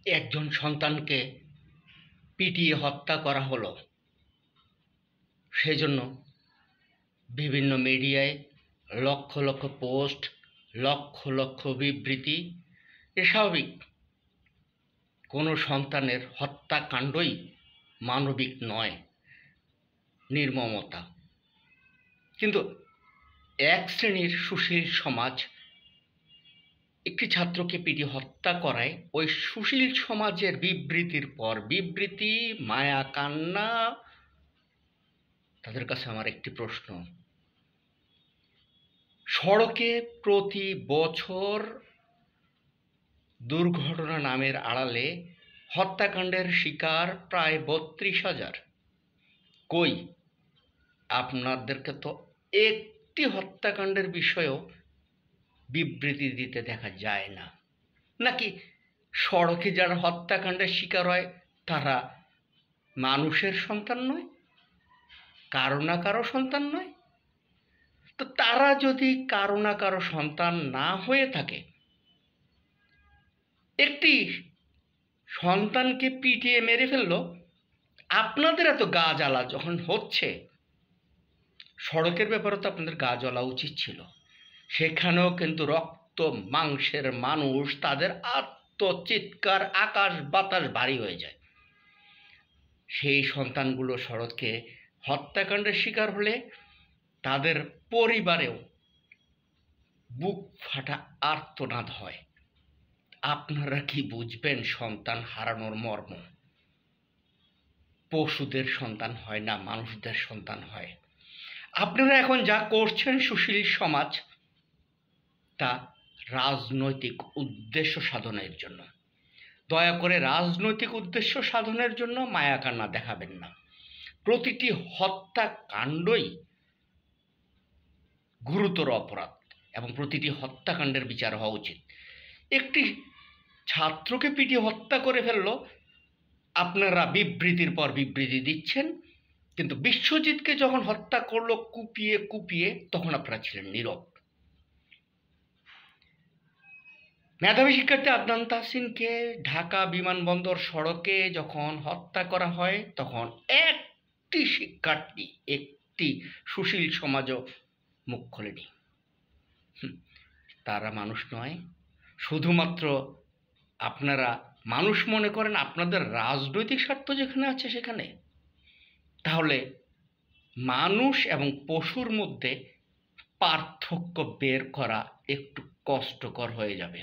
একজন সন্তানকে পিটিয়ে হত্যা করা হলো, সেজন্য বিভিন্ন মিডিয়ায় লক্ষ লক্ষ পোস্ট, লক্ষ লক্ষ বিবৃতি। এ স্বাভাবিক। কোনো সন্তানের হত্যাকাণ্ডই মানবিক নয়, নির্মমতা। কিন্তু এক শ্রেণীর সুশীল সমাজ একটি ছাত্রকে পিটিয়ে হত্যা করায় ওই সুশীল সমাজের বিবৃতির পর বিবৃতি, মায়া কান্না। তাদের কাছে আমার একটি প্রশ্ন, সড়কে প্রতি বছর দুর্ঘটনা নামের আড়ালে হত্যাকাণ্ডের শিকার প্রায় ৩২,০০০। কই, আপনাদেরকে তো একটি হত্যাকাণ্ডের বিষয়েও বিবৃতি দিতে দেখা যায় না। নাকি সড়কে যারা হত্যাকাণ্ডের শিকার হয় তারা মানুষের সন্তান নয়, কারো না কারো সন্তান নয়? তো তারা যদি কারো না কারো সন্তান না হয়ে থাকে, একটি সন্তানকে পিটিয়ে মেরে ফেললো, আপনাদের এত গা জ্বালা যখন হচ্ছে, সড়কের ব্যাপারে তো আপনাদের গা জ্বলা উচিত ছিল। সেখানেও কিন্তু রক্ত মাংসের মানুষ, তাদের আত্মচিৎকার আকাশ বাতাস ভারী হয়ে যায়। সেই সন্তানগুলো সড়কে হত্যাকাণ্ডের শিকার হলে তাদের পরিবারেও বুক ফাটা আর্তনাদ হয়। আপনারা কি বুঝবেন সন্তান হারানোর মর্ম? পশুদের সন্তান হয় না, মানুষদের সন্তান হয়। আপনারা এখন যা করছেন সুশীল সমাজ, তা রাজনৈতিক উদ্দেশ্য সাধনের জন্য। দয়া করে রাজনৈতিক উদ্দেশ্য সাধনের জন্য মায়াকান্না দেখাবেন না। প্রতিটি হত্যাকাণ্ডই গুরুতর অপরাধ এবং প্রতিটি হত্যাকাণ্ডের বিচার হওয়া উচিত। একটি ছাত্রকে পিটিয়ে হত্যা করে ফেলল, আপনারা বিবৃতির পর বিবৃতি দিচ্ছেন, কিন্তু বিশ্বজিৎকে যখন হত্যা করলো কুপিয়ে কুপিয়ে, তখন আপনারা ছিলেন নীরব। মেধাবী শিক্ষার্থী আদনান তাহসিনকে ঢাকা বিমানবন্দর সড়কে যখন হত্যা করা হয়, তখন একটি শিক্ষার্থী, একটি সুশীল সমাজও মুখ খোলেনি। তারা মানুষ নয়। শুধুমাত্র আপনারা মানুষ মনে করেন আপনাদের রাজনৈতিক স্বার্থ যেখানে আছে সেখানে। তাহলে মানুষ এবং পশুর মধ্যে পার্থক্য বের করা একটু কষ্টকর হয়ে যাবে।